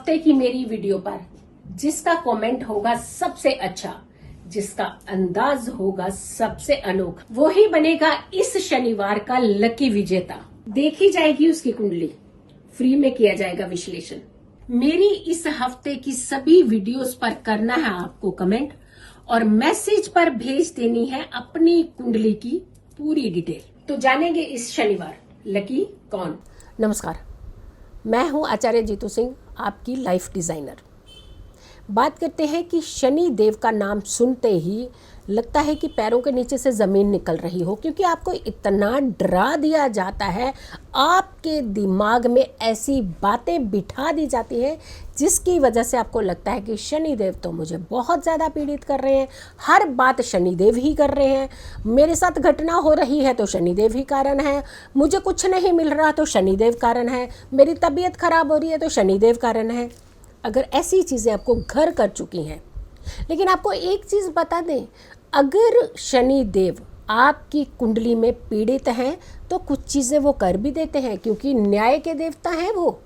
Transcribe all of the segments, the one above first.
हफ्ते की मेरी वीडियो पर जिसका कमेंट होगा सबसे अच्छा, जिसका अंदाज होगा सबसे अनोखा, वो ही बनेगा इस शनिवार का लकी विजेता। देखी जाएगी उसकी कुंडली, फ्री में किया जाएगा विश्लेषण। मेरी इस हफ्ते की सभी वीडियोस पर करना है आपको कमेंट और मैसेज पर भेज देनी है अपनी कुंडली की पूरी डिटेल। तो जानेंगे इस शनिवार लकी कौन। नमस्कार, मैं हूं आचार्य जीतू सिंह, आपकी लाइफ डिजाइनर। बात करते हैं कि शनि देव का नाम सुनते ही लगता है कि पैरों के नीचे से ज़मीन निकल रही हो, क्योंकि आपको इतना डरा दिया जाता है, आपके दिमाग में ऐसी बातें बिठा दी जाती हैं जिसकी वजह से आपको लगता है कि शनि देव तो मुझे बहुत ज़्यादा पीड़ित कर रहे हैं, हर बात शनि देव ही कर रहे हैं, मेरे साथ घटना हो रही है तो शनि देव ही कारण है, मुझे कुछ नहीं मिल रहा तो शनि देव कारण है, मेरी तबीयत खराब हो रही है तो शनि देव कारण है। अगर ऐसी चीज़ें आपको घर कर चुकी हैं, लेकिन आपको एक चीज़ बता दें, अगर शनि देव आपकी कुंडली में पीड़ित हैं तो कुछ चीज़ें वो कर भी देते हैं, क्योंकि न्याय के देवता हैं वो।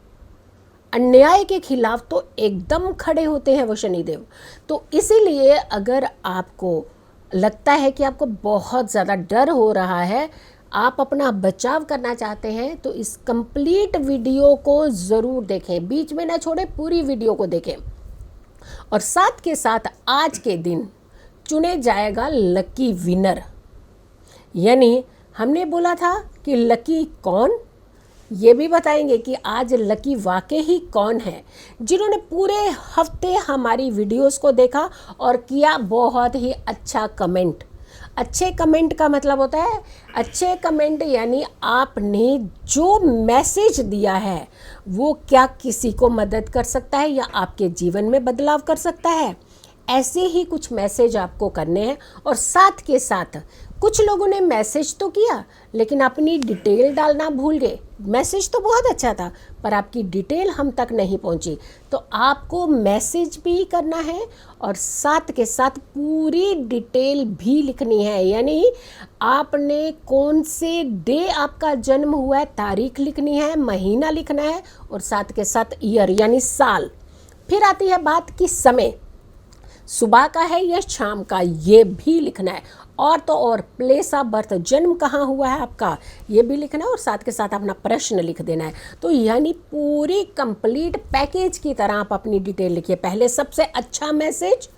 अन्याय के खिलाफ तो एकदम खड़े होते हैं वो शनिदेव। तो इसीलिए अगर आपको लगता है कि आपको बहुत ज़्यादा डर हो रहा है, आप अपना बचाव करना चाहते हैं, तो इस कंप्लीट वीडियो को ज़रूर देखें, बीच में ना छोड़ें, पूरी वीडियो को देखें। और साथ के साथ आज के दिन चुने जाएगा लकी विनर। यानी हमने बोला था कि लकी कौन, ये भी बताएंगे कि आज लकी वाकई ही कौन है, जिन्होंने पूरे हफ्ते हमारी वीडियोस को देखा और किया बहुत ही अच्छा कमेंट। अच्छे कमेंट का मतलब होता है, अच्छे कमेंट यानी आपने जो मैसेज दिया है वो क्या किसी को मदद कर सकता है या आपके जीवन में बदलाव कर सकता है, ऐसे ही कुछ मैसेज आपको करने हैं। और साथ के साथ कुछ लोगों ने मैसेज तो किया लेकिन अपनी डिटेल डालना भूल गए। मैसेज तो बहुत अच्छा था पर आपकी डिटेल हम तक नहीं पहुंची, तो आपको मैसेज भी करना है और साथ के साथ पूरी डिटेल भी लिखनी है। यानी आपने कौन से डे आपका जन्म हुआ है, तारीख लिखनी है, महीना लिखना है और साथ के साथ ईयर यानी साल। फिर आती है बात कि समय, सुबह का है या शाम का, ये भी लिखना है। और तो और प्लेस ऑफ बर्थ, जन्म कहाँ हुआ है आपका, ये भी लिखना है और साथ के साथ अपना प्रश्न लिख देना है। तो यानी पूरी कंप्लीट पैकेज की तरह आप अपनी डिटेल लिखिए। पहले सबसे अच्छा मैसेज,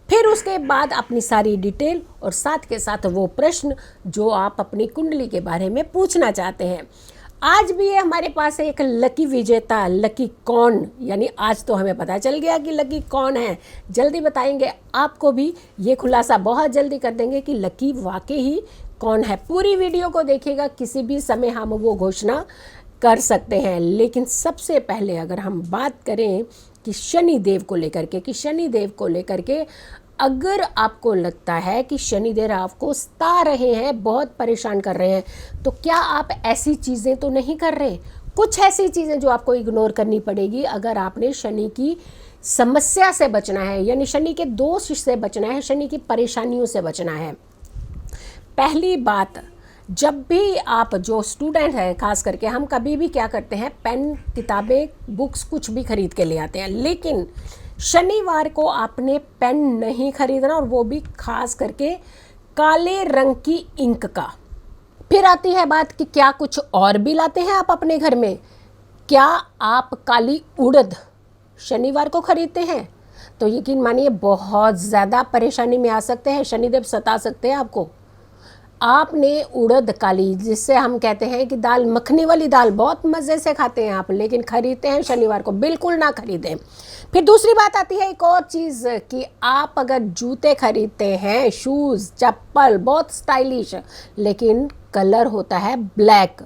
फिर उसके बाद अपनी सारी डिटेल और साथ के साथ वो प्रश्न जो आप अपनी कुंडली के बारे में पूछना चाहते हैं। आज भी हमारे पास है एक लकी विजेता, लकी कौन, यानी आज तो हमें पता चल गया कि लकी कौन है। जल्दी बताएंगे आपको भी, ये खुलासा बहुत जल्दी कर देंगे कि लकी वाकई ही कौन है। पूरी वीडियो को देखिएगा, किसी भी समय हम वो घोषणा कर सकते हैं। लेकिन सबसे पहले अगर हम बात करें कि शनि देव को लेकर के, कि शनि देव को लेकर के अगर आपको लगता है कि शनिदेव आपको सता रहे हैं, बहुत परेशान कर रहे हैं, तो क्या आप ऐसी चीज़ें तो नहीं कर रहे? कुछ ऐसी चीज़ें जो आपको इग्नोर करनी पड़ेगी अगर आपने शनि की समस्या से बचना है, यानी शनि के दोष से बचना है, शनि की परेशानियों से बचना है। पहली बात, जब भी आप जो स्टूडेंट है, खास करके हम कभी भी क्या करते हैं, पेन, किताबें, बुक्स कुछ भी खरीद के ले आते हैं, लेकिन शनिवार को आपने पेन नहीं खरीदना, और वो भी खास करके काले रंग की इंक का। फिर आती है बात कि क्या कुछ और भी लाते हैं आप अपने घर में? क्या आप काली उड़द शनिवार को खरीदते हैं? तो यकीन मानिए बहुत ज़्यादा परेशानी में आ सकते हैं, शनिदेव सता सकते हैं आपको। आपने उड़द काली, जिससे हम कहते हैं कि दाल मखनी वाली दाल बहुत मज़े से खाते हैं आप, लेकिन खरीदते हैं शनिवार को, बिल्कुल ना खरीदें। फिर दूसरी बात आती है एक और चीज़ कि आप अगर जूते खरीदते हैं, शूज़, चप्पल बहुत स्टाइलिश, लेकिन कलर होता है ब्लैक,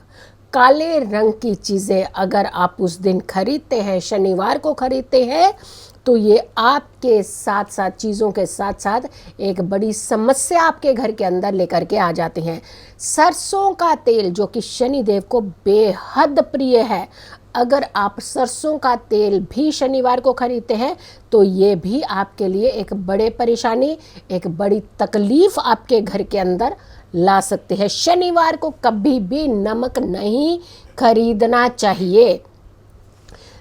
काले रंग की चीज़ें अगर आप उस दिन खरीदते हैं, शनिवार को खरीदते हैं, तो ये आपके साथ साथ, चीज़ों के साथ साथ एक बड़ी समस्या आपके घर के अंदर लेकर के आ जाते हैं। सरसों का तेल जो कि शनिदेव को बेहद प्रिय है, अगर आप सरसों का तेल भी शनिवार को खरीदते हैं तो ये भी आपके लिए एक बड़े परेशानी, एक बड़ी तकलीफ़ आपके घर के अंदर ला सकते हैं। शनिवार को कभी भी नमक नहीं खरीदना चाहिए।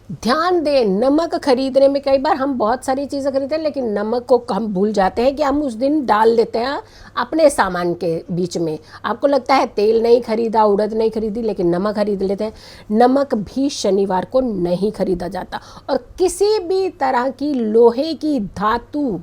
ध्यान दें, नमक खरीदने में कई बार हम बहुत सारी चीज़ें खरीदते हैं, लेकिन नमक को हम भूल जाते हैं कि हम उस दिन डाल देते हैं अपने सामान के बीच में। आपको लगता है तेल नहीं खरीदा, उड़द नहीं खरीदी, लेकिन नमक खरीद लेते हैं। नमक भी शनिवार को नहीं खरीदा जाता। और किसी भी तरह की लोहे की धातु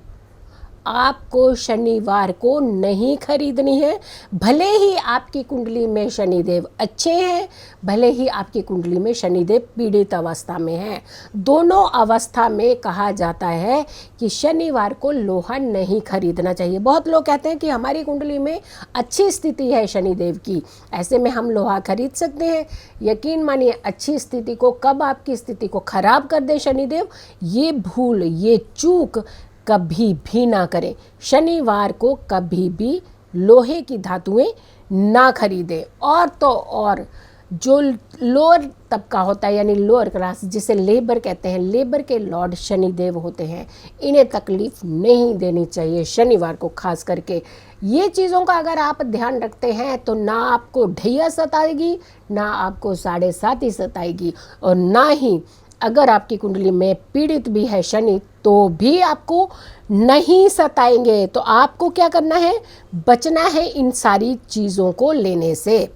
आपको शनिवार को नहीं खरीदनी है। भले ही आपकी कुंडली में शनिदेव अच्छे हैं, भले ही आपकी कुंडली में शनिदेव पीड़ित अवस्था में हैं, दोनों अवस्था में कहा जाता है कि शनिवार को लोहा नहीं खरीदना चाहिए। बहुत लोग कहते हैं कि हमारी कुंडली में अच्छी स्थिति है शनिदेव की, ऐसे में हम लोहा खरीद सकते हैं। यकीन मानिए, अच्छी स्थिति को कब आपकी स्थिति को खराब कर दे शनिदेव, ये भूल, ये चूक कभी भी ना करें। शनिवार को कभी भी लोहे की धातुएं ना खरीदें। और तो और जो लोअर तबका होता है, यानी लोअर क्लास, जिसे लेबर कहते हैं, लेबर के लॉर्ड शनिदेव होते हैं, इन्हें तकलीफ नहीं देनी चाहिए शनिवार को। खास करके ये चीज़ों का अगर आप ध्यान रखते हैं तो ना आपको ढैया सताएगी, ना आपको 7.5 सताएगी, और ना ही अगर आपकी कुंडली में पीड़ित भी है शनि तो भी आपको नहीं सताएंगे। तो आपको क्या करना है, बचना है इन सारी चीज़ों को लेने से।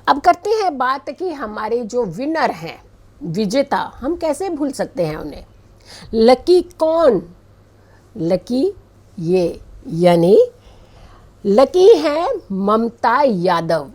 अब करते हैं बात कि हमारे जो विनर हैं, विजेता, हम कैसे भूल सकते हैं उन्हें। लकी कौन? लकी ये, यानी लकी है ममता यादव।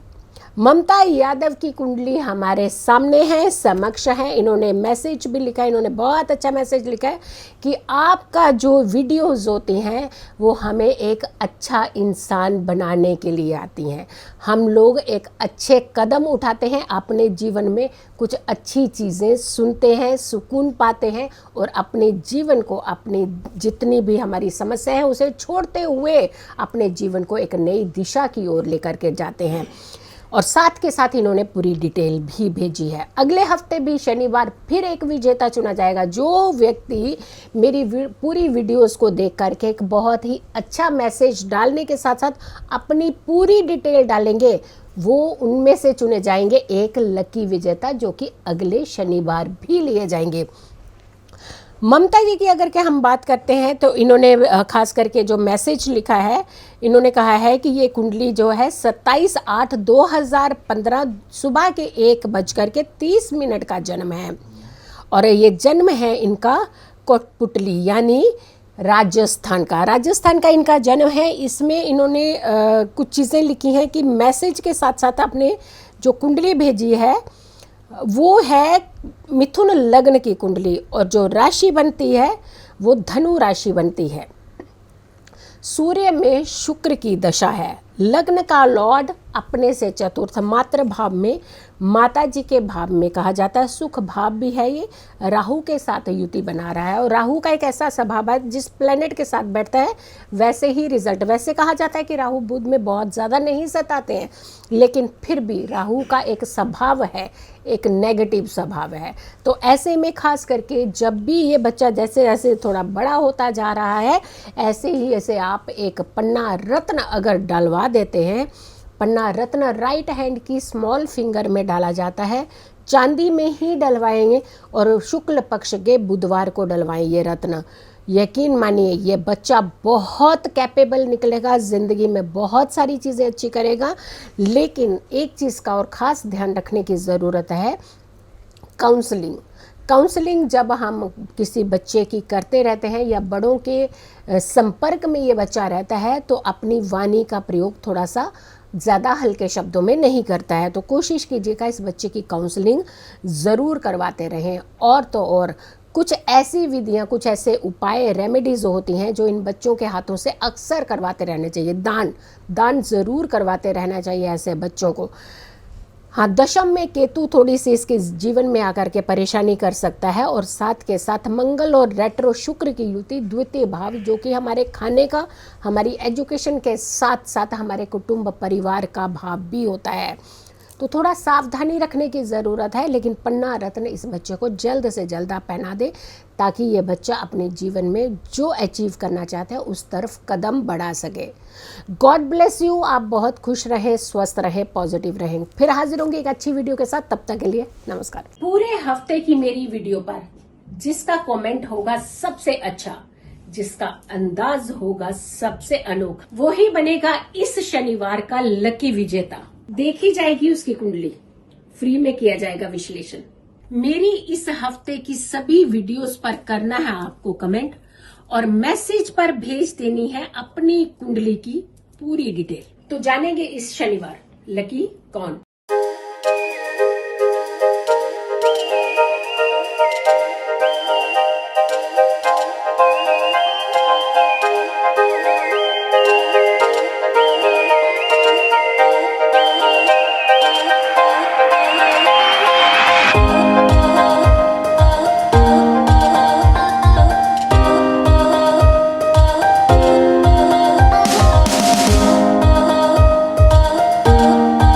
ममता यादव की कुंडली हमारे सामने है, समक्ष है। इन्होंने मैसेज भी लिखा है, इन्होंने बहुत अच्छा मैसेज लिखा है कि आपका जो वीडियोस होती हैं वो हमें एक अच्छा इंसान बनाने के लिए आती हैं। हम लोग एक अच्छे कदम उठाते हैं, अपने जीवन में कुछ अच्छी चीज़ें सुनते हैं, सुकून पाते हैं, और अपने जीवन को, अपनी जितनी भी हमारी समस्या है उसे छोड़ते हुए अपने जीवन को एक नई दिशा की ओर लेकर के जाते हैं। और साथ के साथ इन्होंने पूरी डिटेल भी भेजी है। अगले हफ्ते भी शनिवार फिर एक विजेता चुना जाएगा। जो व्यक्ति मेरी पूरी वीडियोस को देख करके एक बहुत ही अच्छा मैसेज डालने के साथ साथ अपनी पूरी डिटेल डालेंगे, वो उनमें से चुने जाएंगे एक लकी विजेता, जो कि अगले शनिवार भी लिए जाएंगे। ममता जी की अगर के हम बात करते हैं तो इन्होंने खास करके जो मैसेज लिखा है, इन्होंने कहा है कि ये कुंडली जो है 27/8/2015 सुबह के 1:30 का जन्म है। और ये जन्म है इनका कोटपुतली यानी राजस्थान का इनका जन्म है। इसमें इन्होंने कुछ चीज़ें लिखी हैं कि मैसेज के साथ साथ अपने जो कुंडली भेजी है वो है मिथुन लग्न की कुंडली, और जो राशि बनती है वो धनु राशि बनती है। सूर्य में शुक्र की दशा है। लग्न का लॉर्ड अपने से चतुर्थ मातृ भाव में, माता जी के भाव में कहा जाता है। सुख भाव भी है, ये राहु के साथ युति बना रहा है। और राहु का एक ऐसा स्वभाव है, जिस प्लेनेट के साथ बैठता है वैसे ही रिजल्ट। वैसे कहा जाता है कि राहु बुध में बहुत ज़्यादा नहीं सताते हैं, लेकिन फिर भी राहु का एक स्वभाव है, एक नेगेटिव स्वभाव है। तो ऐसे में खास करके जब भी ये बच्चा जैसे जैसे थोड़ा बड़ा होता जा रहा है, ऐसे ही ऐसे आप एक पन्ना रत्न अगर डलवा देते हैं, पन्ना रत्न राइट हैंड की स्मॉल फिंगर में डाला जाता है, चांदी में ही डलवाएंगे और शुक्ल पक्ष के बुधवार को डलवाएं ये रत्न। यकीन मानिए ये बच्चा बहुत कैपेबल निकलेगा, ज़िंदगी में बहुत सारी चीज़ें अच्छी करेगा। लेकिन एक चीज़ का और ख़ास ध्यान रखने की ज़रूरत है, काउंसलिंग जब हम किसी बच्चे की करते रहते हैं या बड़ों के संपर्क में ये बच्चा रहता है तो अपनी वाणी का प्रयोग थोड़ा सा ज़्यादा हल्के शब्दों में नहीं करता है। तो कोशिश कीजिएगा इस बच्चे की काउंसलिंग ज़रूर करवाते रहें। और तो और कुछ ऐसी विधियां, कुछ ऐसे उपाय, रेमेडीज़ होती हैं जो इन बच्चों के हाथों से अक्सर करवाते रहने चाहिए। दान ज़रूर करवाते रहना चाहिए ऐसे बच्चों को। हाँ, दशम में केतु थोड़ी सी इसके जीवन में आकर के परेशानी कर सकता है। और साथ के साथ मंगल और रेट्रो शुक्र की युति द्वितीय भाव, जो कि हमारे खाने का, हमारी एजुकेशन के साथ साथ हमारे कुटुंब परिवार का भाव भी होता है। तो थोड़ा सावधानी रखने की ज़रूरत है, लेकिन पन्ना रत्न इस बच्चे को जल्द से जल्द आप पहना दे, ताकि ये बच्चा अपने जीवन में जो अचीव करना चाहता है उस तरफ कदम बढ़ा सके। God bless you. आप बहुत खुश रहें, स्वस्थ रहें, पॉजिटिव रहें। फिर हाजिर होंगे एक अच्छी वीडियो के साथ, तब तक के लिए नमस्कार। पूरे हफ्ते की मेरी वीडियो पर जिसका कमेंट होगा सबसे अच्छा, जिसका अंदाज होगा सबसे अनोखा, वो ही बनेगा इस शनिवार का लकी विजेता। देखी जाएगी उसकी कुंडली, फ्री में किया जाएगा विश्लेषण। मेरी इस हफ्ते की सभी वीडियोस पर करना है आपको कमेंट, और मैसेज पर भेज देनी है अपनी कुंडली की पूरी डिटेल। तो जानेंगे इस शनिवार लकी कौन।